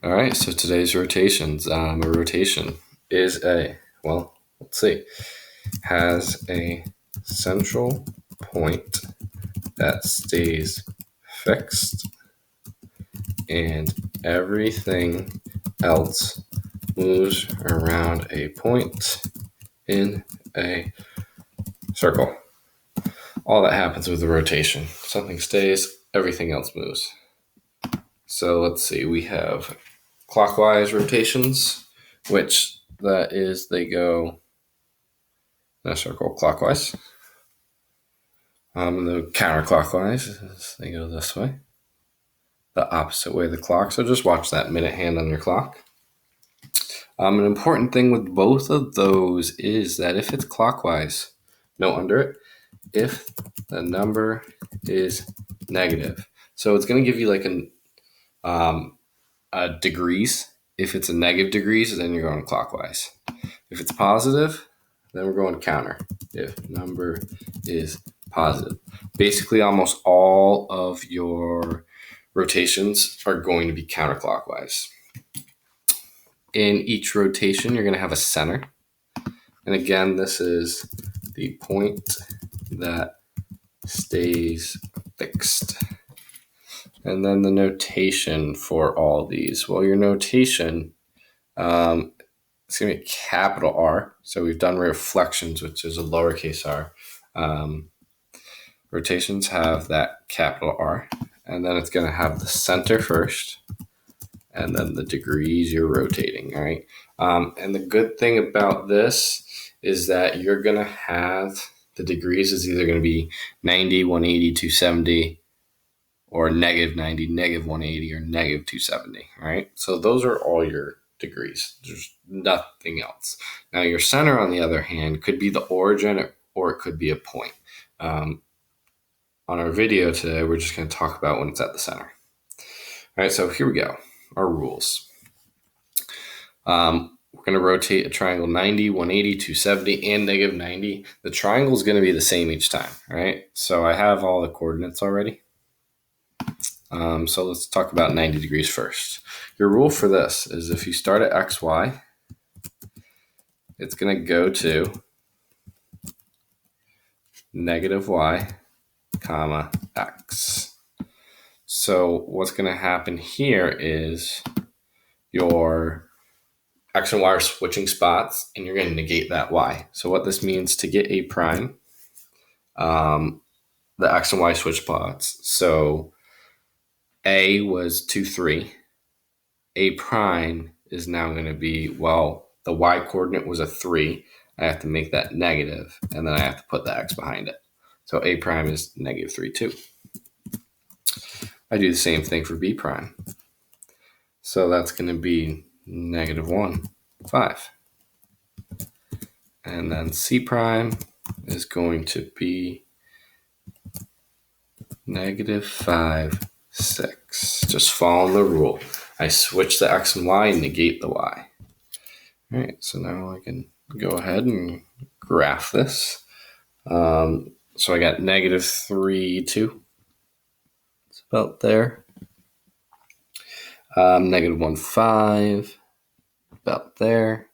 All right, so today's rotations. A rotation is has a central point that stays fixed and everything else moves around a point in a circle. All that happens with a rotation. Something stays, everything else moves. So let's see, we have clockwise rotations, which that is they go in a circle clockwise. And the counterclockwise is they go this way, the opposite way of the clock. So just watch that minute hand on your clock. An important thing with both of those is that if it's clockwise, note under it, if the number is negative. So it's going to give you like a degrees. If it's a negative degrees, then you're going clockwise. If it's positive, then we're going counter. If number is positive. Basically, almost all of your rotations are going to be counterclockwise. In each rotation, you're going to have a center. And again, this is the point that stays fixed. And then the notation for all these. Well, your notation, it's going to be capital R. So we've done reflections, which is a lowercase r. Rotations have that capital R. And then it's going to have the center first. And then the degrees you're rotating, all right? And the good thing about this is that you're going to have the degrees is either going to be 90, 180, 270, or negative 90, negative 180, or negative 270, all right? So those are all your degrees. There's nothing else. Now, your center, on the other hand, could be the origin or it could be a point. On our video today, we're just going to talk about when it's at the center. All right, so here we go. Our rules. We're going to rotate a triangle 90, 180, 270, and negative 90. The triangle is going to be the same each time, all right? So I have all the coordinates already. So let's talk about 90 degrees first. Your rule for this is if you start at XY, it's going to go to negative Y, comma, X. So what's going to happen here is your X and Y are switching spots, and you're going to negate that Y. So what this means to get A prime, the X and Y switch spots. So A was 2, 3. A prime is now going to be, well, the Y coordinate was a 3. I have to make that negative, and then I have to put the X behind it. So A prime is negative 3, 2. I do the same thing for B prime. So that's going to be negative 1, 5. And then C prime is going to be negative 5, 6. Just follow the rule. I switch the X and Y and negate the Y. All right, so now I can go ahead and graph this. So I got negative 3, 2. It's about there. Negative 1, 5. About there.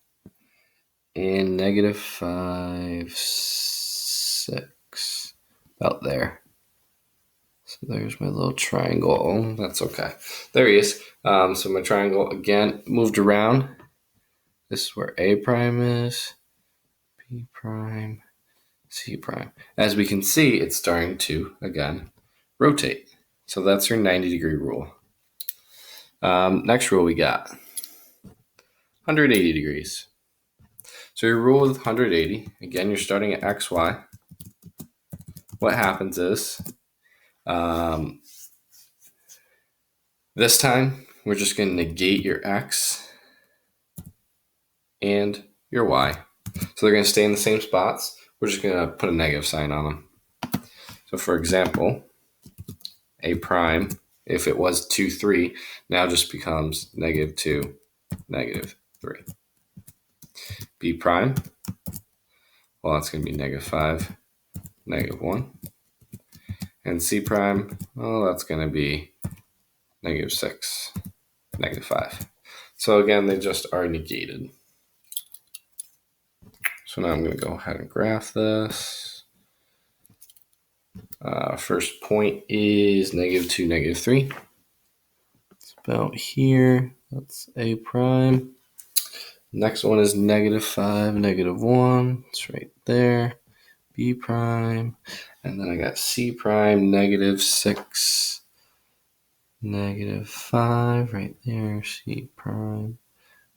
And negative 5, 6. About there. So there's my little triangle. Oh, that's okay. There he is. So my triangle, again, moved around. This is where A prime is. B prime. C prime. As we can see, it's starting to, again, rotate. So that's your 90-degree rule. Next rule we got 180 degrees. So your rule with 180, again, you're starting at XY. What happens is, this time, we're just going to negate your X and your Y. So they're going to stay in the same spots. We're just going to put a negative sign on them. So for example, A prime, if it was 2, 3, now just becomes negative 2, negative 3. B prime, well, that's going to be negative 5, negative 1. And C prime, well, that's going to be negative 6, negative 5. So again, they just are negated. So now I'm going to go ahead and graph this. First point is -2, -3. It's about here. That's A prime. Next one is -5, -1. It's right there. B prime. And then I got C prime, -6, -5 right there. C prime.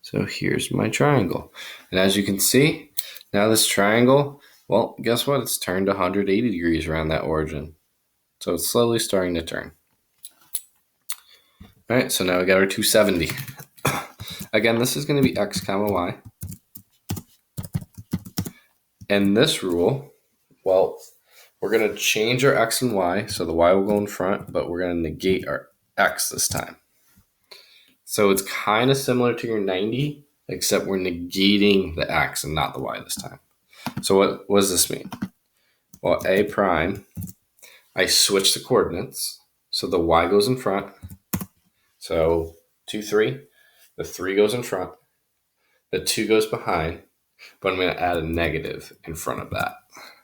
So here's my triangle. And as you can see, now this triangle, well, guess what? It's turned 180 degrees around that origin. So it's slowly starting to turn. All right, so now we got our 270. Again, this is going to be x comma y. And this rule, well, we're going to change our x and y. So the y will go in front, but we're going to negate our x this time. So it's kind of similar to your 90, except we're negating the x and not the y this time. So what does this mean? Well, A prime, I switch the coordinates. So the y goes in front. So 2, 3. The 3 goes in front. The 2 goes behind. But I'm going to add a negative in front of that.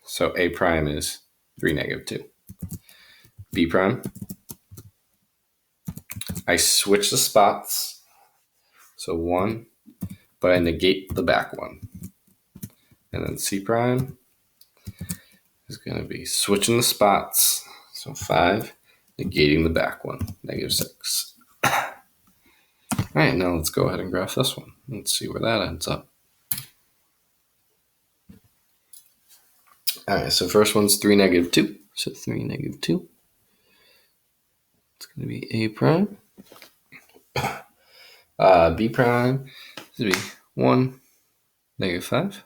So A prime is 3, -2. B prime, I switch the spots. So 1, but I negate the back one. And then C prime is going to be switching the spots. So 5, negating the back one, -6. All right, now let's go ahead and graph this one. Let's see where that ends up. All right, so first one's 3, -2. So 3, -2. It's going to be A prime. B prime is going to be 1, -5.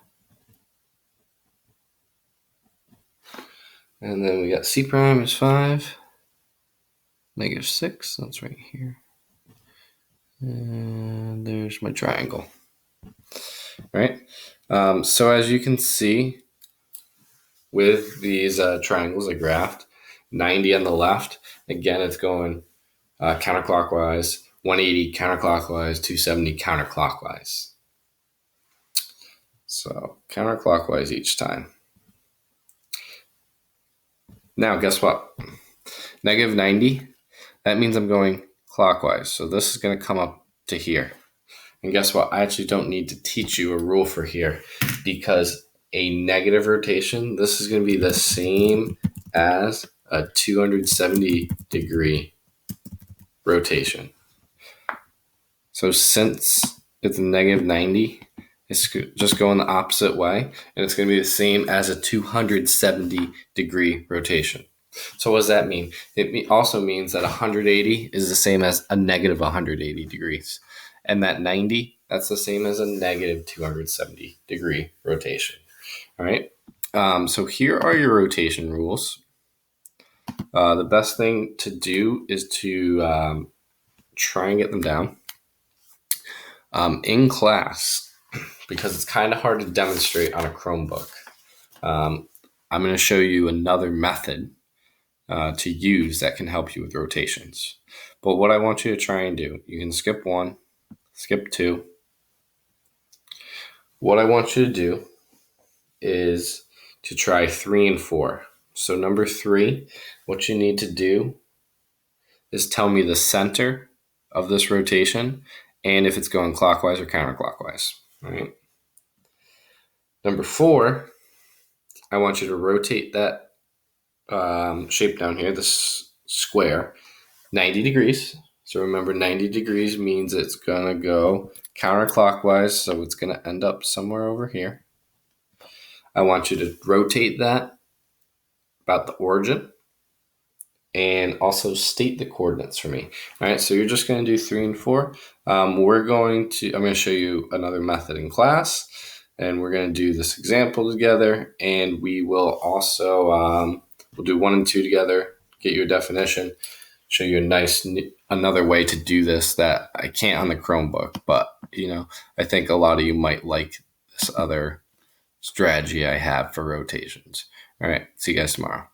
And then we got C prime is 5, -6. That's right here. And there's my triangle. All right. So as you can see, with these triangles I graphed, 90 on the left, again, it's going counterclockwise, 180 counterclockwise, 270 counterclockwise. So counterclockwise each time. Now, guess what? -90, that means I'm going clockwise. So this is going to come up to here. And guess what? I actually don't need to teach you a rule for here, because a negative rotation, this is going to be the same as a 270 degree rotation. So since it's -90, it's just going the opposite way, and it's going to be the same as a 270 degree rotation. So what does that mean? It also means that 180 is the same as a -180 degrees. And that 90, that's the same as a -270 degree rotation. All right. So here are your rotation rules. The best thing to do is to try and get them down in class, because it's kind of hard to demonstrate on a Chromebook. I'm going to show you another method to use that can help you with rotations. But what I want you to try and do, you can skip 1, skip 2. What I want you to do is to try 3 and 4. So number 3, what you need to do is tell me the center of this rotation and if it's going clockwise or counterclockwise. All right. Number 4, I want you to rotate that shape down here, this square, 90 degrees. So remember, 90 degrees means it's going to go counterclockwise, so it's going to end up somewhere over here. I want you to rotate that about the origin and also state the coordinates for me. All right, so you're just going to do 3 and 4. I'm going to show you another method in class, and we're going to do this example together, and we will also we'll do 1 and 2 together, get you a definition, show you another way to do this that I can't on the Chromebook, but I think a lot of you might like this other strategy I have for rotations. All right, see you guys tomorrow.